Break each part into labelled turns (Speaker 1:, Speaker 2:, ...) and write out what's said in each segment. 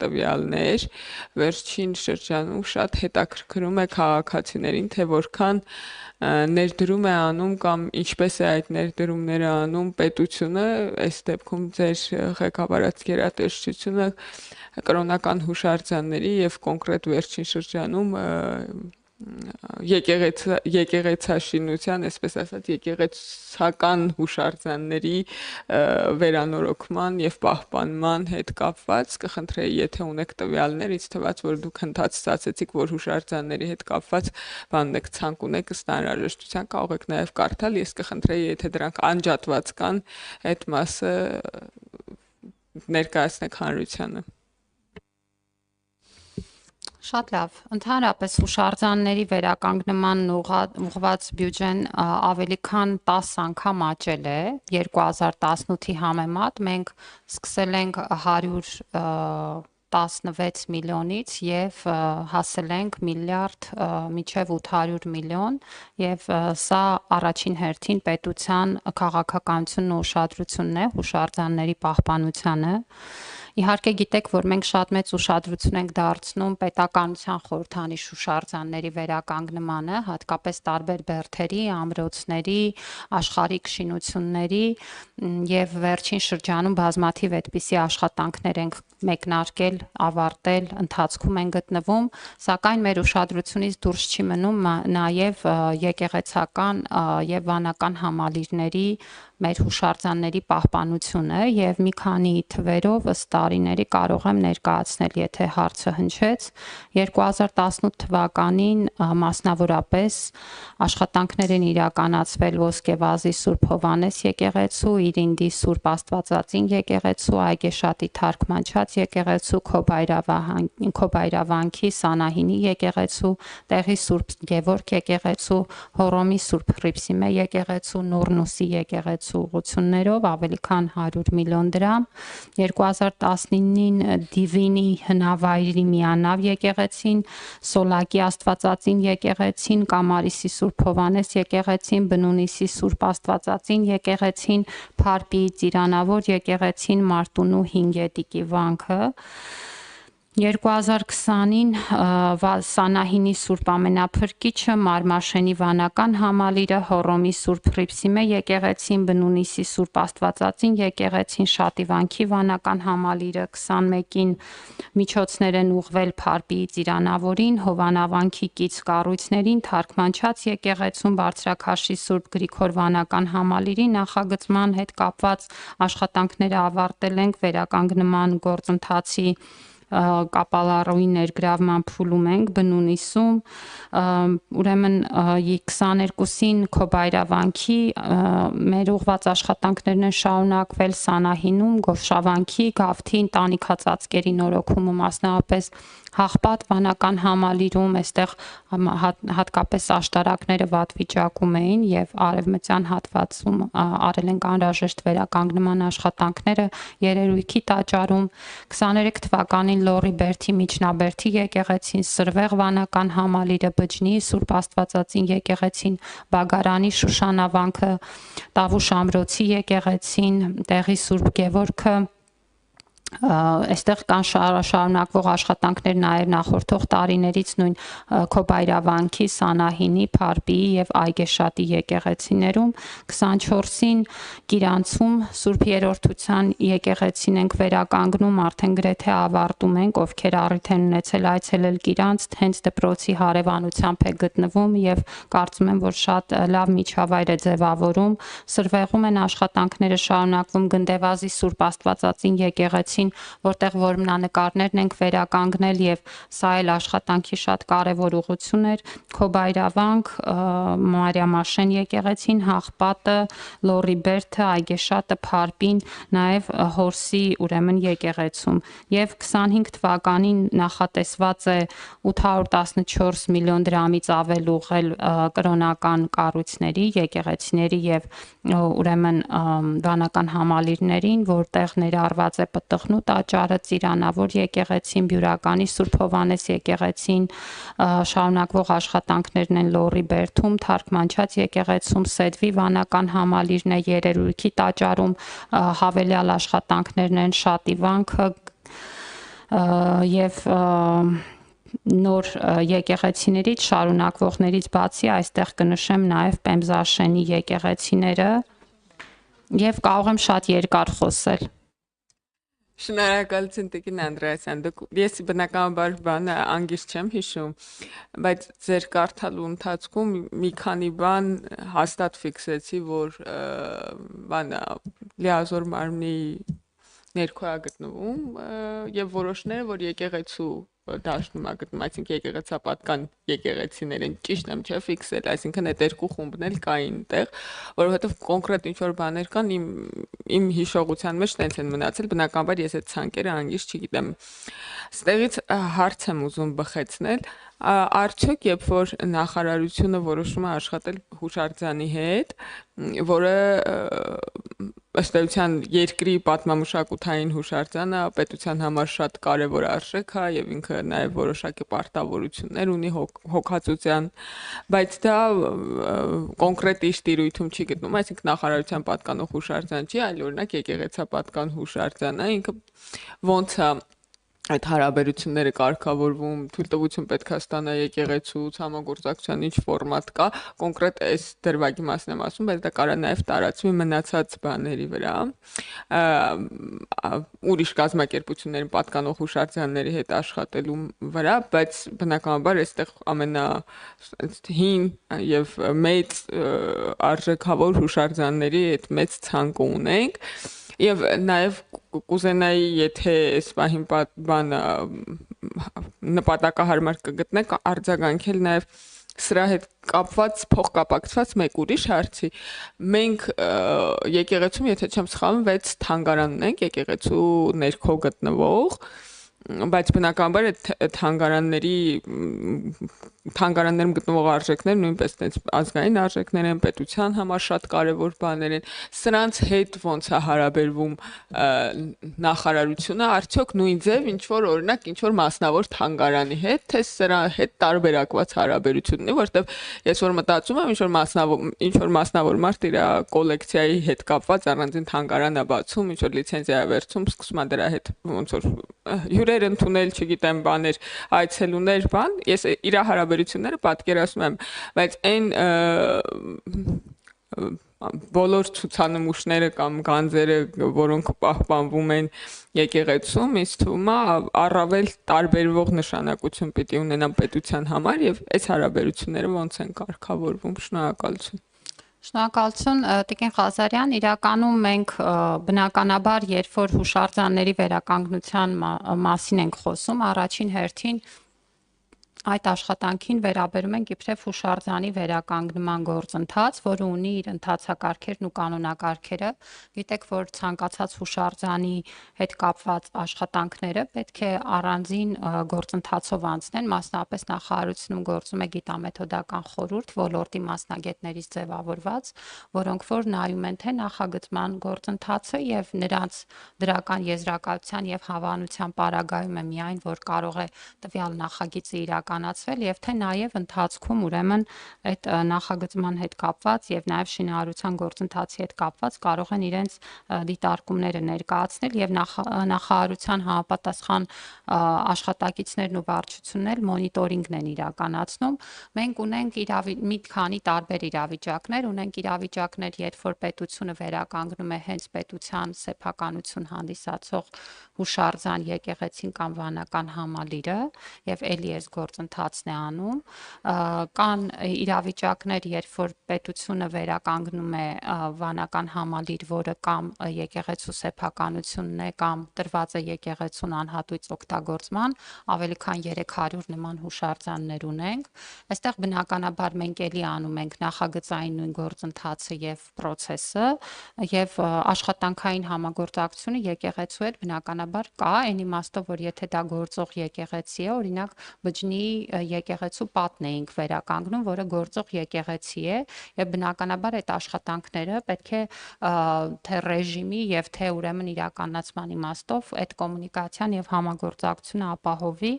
Speaker 1: տվյալներ, վերջին շրջանում շատ հետաքրքրում է քաղաքացիներին, թե որքան ներդրում է անում կամ ինչպես է այդ ներդրումները անում պետությունը, այս դեպքում ձեր ղեկավարած գերատեսչությունը կրոնական հուշարձանների եւ կոնկրետ վերջին շրջանում եկեղեցաշինության, այսպես ասած, եկեղեցական հուշարձանների վերանորոգման եւ պահպանման հետ կապված կխնդրեի, եթե ունեք տվյալներ, ինձ թվաց, որ դուք հնդած ասացիք, որ հուշարձանների հետ կապված բան եք, ցանկ ունեք, ըստ անհրաժեշտության կարող եք նաեւ կարդալ, ես կխնդրեի, եթե դրանք անջատված կան, այդ մասը ներկայացնեք հանրությանը։
Speaker 2: Շատ լավ, ընդհանրապես հուշարձանների վերականգնման ուղղված բյուջեն ավելի քան 10 անգամ աճել է 2018-ի համեմատ, մենք սկսել ենք 116 միլիոնից եւ հասել ենք միլիարդ մինչեւ 800 միլիոն եւ սա առաջին հերթին պետության քաղաքականությունն ու ուշադրությունն է հուշարձանների պահպանությանը։ Իհարկե գիտեք, որ մենք շատ մեծ ուշադրություն ենք դարձնում պետականության խորհրդանիշ հուշարձանների վերականգնմանը, հատկապես տարբեր բերդերի, ամրոցների, աշխարհիկ շինությունների եւ վերջին շրջանում բազմաթիվ այդպիսի աշխատանքներ ենք մեկնարկել, ավարտել, ընթացքում են գտնվում, սակայն մեր ուշադրությունից դուրս չի մնում նաեւ եկեղեցական եւ վանական համալիրների մեր հուշարձանների պահպանությունը եւ մի քանի թվերով ըստ տարիների կարող եմ ներկայացնել, եթե հարցը հնչեց 2018 թվականին մասնավորապես աշխատանքներ են իրականացվել Ոսկեվազի Սուրբ Հովհաննես եկեղեցու, Իրինդի Սուրբ Աստվածածին եկեղեցու, Այգեշատի Թարգմանչած եկեղեցու, Քոբայրավանքի Սանահինի եկեղեցու, Տեղի Սուրբ Գևորգ եկեղեցու, Հոռոմի Սուրբ Հռիփսիմե եկեղեցու, Նուրնուսի եկեղեցու ուղղություններով ավելի քան 100 միլիոն դրամ, 2019-ին Դիվինի հնավայրի Միանավ եկեղեցին, Սոլակի Աստվածածին եկեղեցին, Կամարիսի Սուրբ Հովհաննես եկեղեցին, Բնունիսի Սուրբ Աստվածածին եկեղեցին, Փարպիի Ծիրանավոր եկեղեցին, Մարտունու Հինգետիկի վանքը 2020-ին Սանահինի Սուրբ Ամենափրկիչը, Մարմաշենի վանական համալիրը, Հոռոմի Սուրբ Հռիփսիմե եկեղեցին, Բնունիսի Սուրբ Աստվածածին եկեղեցին, Շատիվանքի վանական համալիրը 21-ին միջոցներ են ուղղվել Փարպիի Ծիրանավորին, Հովանավանքի կից կառույցներին, Թարգմանչած եկեղեցուն, Բարձրաքաշի Սուրբ Գրիգոր վանական համալիրի նախագծման հետ կապված աշխատանքները ավարտել ենք, վերականգնման գործընթացի կապալառուի ներգրավման փուլում ենք Բնունիսում, ուրեմն 22-ին Քոբայրավանքի մեր ուղղված աշխատանքներն են շարունակվել Սանահինում, Գովշավանքի, Գավթի ընտանիքածածկերի նորոգումը մասնավորապես Հաղպատ վանական համալիրում, այստեղ հատկապես աշտարակները վատ վիճակում էին եւ արևմտյան հատվածում արել ենք անհրաժեշտ վերականգնման աշխատանքները, երերույքի տաճարում 23 թվականին Լոռի Բերդի Միջնաբերդի եկեղեցին, Սրվեղ վանական համալիրը, Բջնի Սուրբ Աստվածածին եկեղեցին, Բագարանի Շուշանավանքը, Տավուշ Ամրոցի եկեղեցին, Տեղի Սուրբ Գևորգը այստեղ կան շարունակվող աշխատանքներ նաև նախորդող տարիներից նույն Քոբայրավանքի, Սանահինի, Փարպիի եւ Այգեշատի եկեղեցիներում 24-ին Գիրանցում Սուրբ Երրորդության եկեղեցին ենք վերականգնում, արդեն գրեթե ավարտում ենք, ովքեր առիթ են ունեցել այցելել Գիրանց, հենց դպրոցի հարևանությամբ է գտնվում եւ կարծում եմ, որ շատ լավ միջավայր է ձևավորում, Սրվեղում են աշխատանքները շարունակվում Գնդեվազի Սուրբ Աստվածածին եկեղեցին որտեղ որմնանկարներն ենք վերականգնել եւ սա էլ աշխատանքի շատ կարեւոր ուղղություն էր Քոբայրավանք, Մարիամաշեն եկեղեցին, Հաղպատը, Լոռի Բերդը, Այգեշատը, Փարպին, նաեւ Հորսի ուրեմն եկեղեցում եւ 25 թվականին նախատեսված է 814 միլիոն դրամից ավել ուղղել կրոնական կառույցների, եկեղեցիների եւ ուրեմն վանական համալիրներին, որտեղ ներառված է Պտղնու տաճարը, Ծիրանավոր եկեղեցին, Բյուրականի Սուրբ Հովհաննես եկեղեցին, շարունակվող աշխատանքներն են Լոռի Բերդում, Թարգմանչած եկեղեցում, Սեդվի վանական համալիրն է, Երերույքի տաճարում, հավելյալ աշխատանքներն են Շատիվանքը, եւ նոր եկեղեցիներից շարունակվողներից բացի այստեղ կնշեմ նաև Պեմզաշենի եկեղեցիները եւ կարող եմ շատ երկար խոսել։
Speaker 1: Շնորհակալություն Տիկին Անդրեասյան, ես բնականաբար բանը անգիր չեմ հիշում, բայց ձեր կարդալու ընթացքում մի քանի բան հաստատ ֆիքսեցի, որ բանը լիազոր մարմնի ներքո է գտնվում եւ որոշները, որ եկեղեցու դաշնում է գտնվում, այսինքն եկեղեցապատկան եկեղեցիներ են, ճիշտ եմ չէ ֆիքսել, այսինքն այդ երկու խումբն էլ կային այդտեղ, որովհետեւ կոնկրետ ինչ-որ բաներ կան իմ հիշողության մեջ տենց են մնացել, բնականաբար ես այդ ցանկերը անգիր չգիտեմ։ Ստեղից հարց եմ ուզում բխեցնել, արդյոք երբ որ նախարարությունը որոշում է աշխատել հուշարձանի հետ, որը ըստ էության երկրի պատմամշակութային հուշարձանը պետության համար շատ կարևոր արժեք է եւ ինքը նաեւ որոշակի պարտավորություններ ունի հոգացության, բայց դա կոնկրետ իր տիրույթում չի գտնում, այսինքն նախարարության պատկանող հուշարձան չի, այլ օրինակ եկեղեցապատկան հուշարձան է, ինքը ոնց է այդ հարաբերությունները կարգավորվում, թույլտվություն պետք է ստանա եկեղեցուց, համագործակցության ինչ ֆորմատ կա, կոնկրետ այս դրվագի մասն եմ ասում, բայց դա կարա նաև տարածվի մնացած բաների վրա, ուրիշ կազմակերպություններին պատկանող հուշարձանների հետ աշխատելու վրա, բայց բնականաբար այստեղ ամենահին եւ մեծ արժեքավոր հուշարձանների այդ մեծ ցանկը ունենք Եվ նաև կուզենայի, եթե այս պահին բանը նպատակահարմար կգտնեք, արձագանքել նաև սրա հետ կապված, փոխկապակցված մեկ ուրիշ հարցի։ Մենք եկեղեցում, եթե չեմ սխալվում, 6 թանգարան ունենք եկեղեցու ներքո գտնվող, բայց բնականաբար այդ թանգարաններում գտնվող արժեքներ նույնպես տենց ազգային արժեքներ են, պետության համար շատ կարևոր բաներ են։ Սրանց հետ ոնց է հարաբերվում նախարարությունը, արդյոք նույն ձև ինչ որ օրինակ ինչ որ մասնավոր թանգարանի հետ, թե սրա հետ տարբերակված հարաբերություն ունի, որտեվ ես որ մտածում եմ ինչ որ մասնավոր մարդ իր կոլեկցիայի հետ կապված առանձին թանգարան է բացում, ինչ որ լիցենզիա է վերցում, սկսում է դրա հետ ոնց որ հյուրեր ընդունել, չգիտեմ, բաներ, այցելուներ, բան, ես իր հարաբերությունները պատկերացնում եմ, բայց այն բոլոր ցուցանմուշները կամ գանձերը, որոնք պահպանվում են եկեղեցում, ինձ թվում է առավել տարբերվող նշանակություն պիտի ունենան պետության համար եւ այս հարաբերությունները ոնց են կարգավորվում, շնորհակալություն։
Speaker 2: Շնորհակալություն Տիկին Ղազարյան, իրականում մենք բնականաբար երբ որ հուշարձանների վերականգնության մասին ենք խոսում, առաջին հերթին այդ աշխատանքին վերաբերում ենք իբրև հուշարձանի վերականգնման գործընթաց, որը ունի իր ընթացակարգերն ու կանոնակարգերը։ Գիտեք, որ ցանկացած հուշարձանի հետ կապված աշխատանքները պետք է առանձին գործընթացով անցնեն, մասնավորապես նախարարությունում գործում է գիտամեթոդական խորհուրդ ոլորտի մասնագետներից ձևավորված, որոնք որ նայում են թե նախագծման գործընթացը եւ նրանց դրական եզրակացության եւ հավանության պարագայում է միայն, որ կարող է տվյալ նախագիծը իրականացվել եւ թե նաեւ ընթացքում ուրեմն այդ նախագծման հետ կապված եւ նաեւ շինարարության գործընթացի հետ կապված կարող են իրենց դիտարկումները ներկայացնել եւ նախարարության համապատասխան աշխատակիցներն ու վարչությունն մոնիտորինգն են իրականացնում։ Մենք ունենք մի քանի տարբեր իրավիճակներ, ունենք իրավիճակներ, երբ որ պետությունը վերականգնում է հենց պետության սեփականություն հանդիսացող հուշարձան, եկեղեցին կամ վանական համալիրը եւ էլի այս գործընթացն է անում, կան իրավիճակներ, երբ որ պետությունը վերականգնում է վանական համալիր, որը կամ եկեղեցու սեփականությունն է կամ տրված է եկեղեցուն անհատույց օգտագործման, ավելի քան 300 նման հուշարձաններ ունենք։ Այստեղ բնականաբար մենք էլի անում ենք նախագծային նույն գործընթացը եւ process-ը եւ աշխատանքային համագործակցությունը եկեղեցու հետ բնականաբար կա, այն իմաստով, որ եթե դա գործող եկեղեցի է, օրինակ Բջնի եկեղեցու պատն էինք վերականգնում, որը գործող եկեղեցի է եւ բնականաբար այդ աշխատանքները պետք է թե ռեժիմի եւ թե ուրեմն իրականացման իմաստով այդ կոմունիկացիան եւ համագործակցությունը ապահովի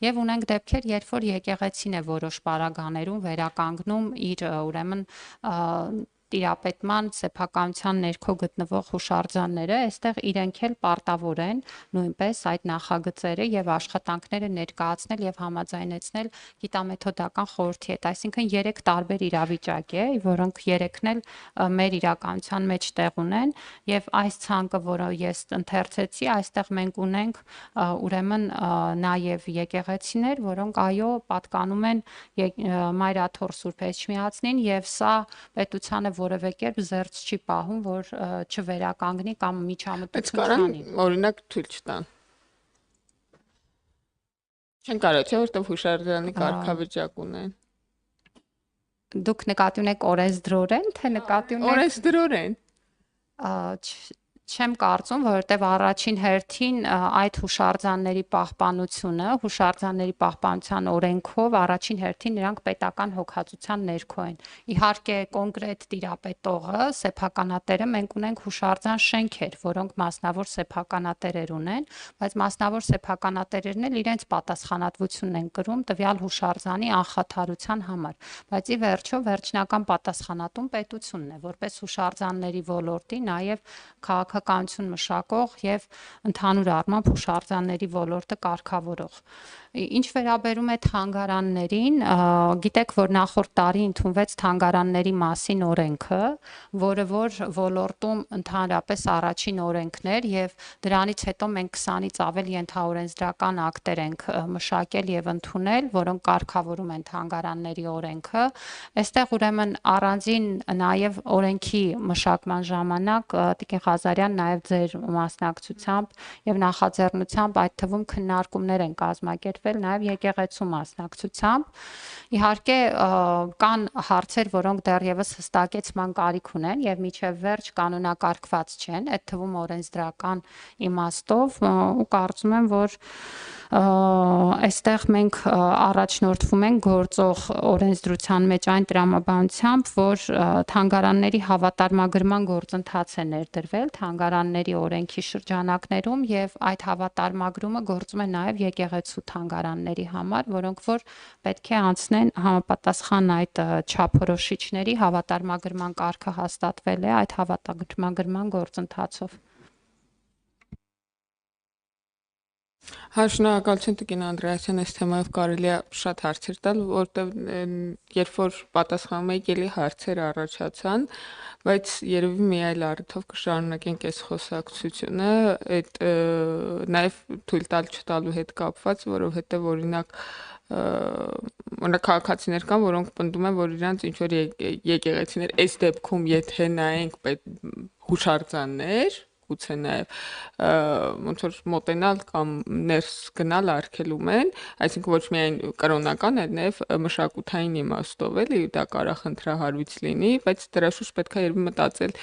Speaker 2: եւ ունենք դեպքեր, երբ որ եկեղեցին է որոշ պարագաներում վերականգնում իր ուրեմն տիրապետման սեփականության ներքո գտնվող հուշարձանները, այստեղ իրենք էլ պարտավոր են նույնպես այդ նախագծերը եւ աշխատանքները ներկայացնել եւ համաձայնեցնել գիտամեթոդական խորհրդի հետ, այսինքն 3 տարբեր իրավիճակ է, որոնք 3-ն էլ մեր իրականության մեջ տեղ ունեն եւ այս ցանկը, որը ես ընթերցեցի, այստեղ մենք ունենք ուրեմն նաեւ եկեղեցիներ, որոնք այո պատկանում են Մայրաթոր Սուրբ Էջմիածնին եւ սա պետությանը որևէ կերպ զերծ չի պահում, որ չվերականգնի կամ միջամտություն չանի։
Speaker 1: Օրինակ թույլ չտան։ Չեն կարող, չէ՞ որտեղ հուշարձանի կարգավիճակ ունեն։
Speaker 2: Դուք նկատի ունեք օրենսդրորեն, թե նկատի ունեք
Speaker 1: Օրենսդրորեն։
Speaker 2: Չեմ կարծում, որովհետև առաջին հերթին այդ հուշարձանների պահպանության օրենքով առաջին հերթին նրանք պետական հոգացության ներքո են։ Իհարկե կոնկրետ տիրապետողը, սեփականատերը մենք ունենք հուշարձան շենքեր, որոնք մասնավոր սեփականատերեր ունեն, բայց մասնավոր սեփականատերերն էլ իրենց պատասխանատվությունն են կրում տվյալ հուշարձանի անխաթարության համար, բայց ի վերջո վերջնական պատասխանատուն պետությունն է, որպես հուշարձանների ոլորտի նաև քաղաքականություն մշակող եւ ընդհանուր առմամբ հուշարձանների ոլորտը կարգավորող։ Ինչ վերաբերում է թանգարաններին, գիտեք, որ նախորդ տարի ընդունվեց թանգարանների մասին օրենքը, որը որ ոլորտում ընդհանրապես առաջին օրենքն էր եւ դրանից հետո մենք 20-ից ավել ենթաօրենսդրական ակտեր ենք մշակել եւ ընդունել, որոնք կարգավորում են թանգարանների օրենքը։ Այստեղ ուրեմն առանձին նաեւ օրենքի մշակման ժամանակ Տիկին Ղազարյան նաև ձեր մասնակցությամբ եւ նախաձեռնությամբ այդ թվում քննարկումներ են կազմակերպվել նաև եկեղեցու մասնակցությամբ։ Իհարկե կան հարցեր, որոնք դեռևս հստակեցման կարիք ունեն եւ միջև վերջ կանոնակարգված չեն, այդ թվում օրենսդրական իմաստով ու կարծում եմ, որ այստեղ մենք առաջնորդվում ենք գործող օրենսդրության մեջ այն տրամաբանությամբ, որ թանգարանների հավատարմագրման գործընթաց է ներդրվել թանգարանների օրենքի շրջանակներում եւ այդ հավատարմագրումը գործում է նաեւ եկեղեցու թանգարանների համար, որոնք որ պետք է անցնեն համապատասխան այդ չափորոշիչների հավատարմագրման կարգը հաստատվել է այդ հավատարմագրման գործընթացով։
Speaker 1: Շնորհակալություն Տիկին Անդրեասյան, այս թեմայով կարելի է շատ հարցեր տալ, որտեղ երբ որ պատասխանում եք, էլի հարցեր առաջացան, բայց երևի մի այլ առիթով կշարունակենք այս խոսակցությունը, այդ նաև թույլ տալ չտալու հետ կապված, որովհետև օրինակ քաղաքացիներ կան, որոնք պնդում են, որ իրանց ինչ որ եկեղեցիներ այս դեպքում եթե նայենք հուշարձաններ գուցե նաև ոնց որ մոտենալ կամ ներս գնալ արգելում են, այսինքն ոչ միայն կրոնական, այլ նաև մշակութային իմաստով էլի դա կարա խնդրահարույց լինի, բայց դրա շուրջ պետք է երբ մտածել,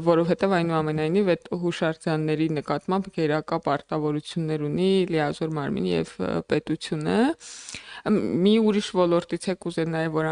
Speaker 1: որովհետև այնուամենայնիվ այդ հուշարձանների նկատմամբ գերակա պարտավորություններ ունի լիազոր մարմինը եւ պետությունը։ Մի ուրիշ ոլորտից է կուզենայի, որ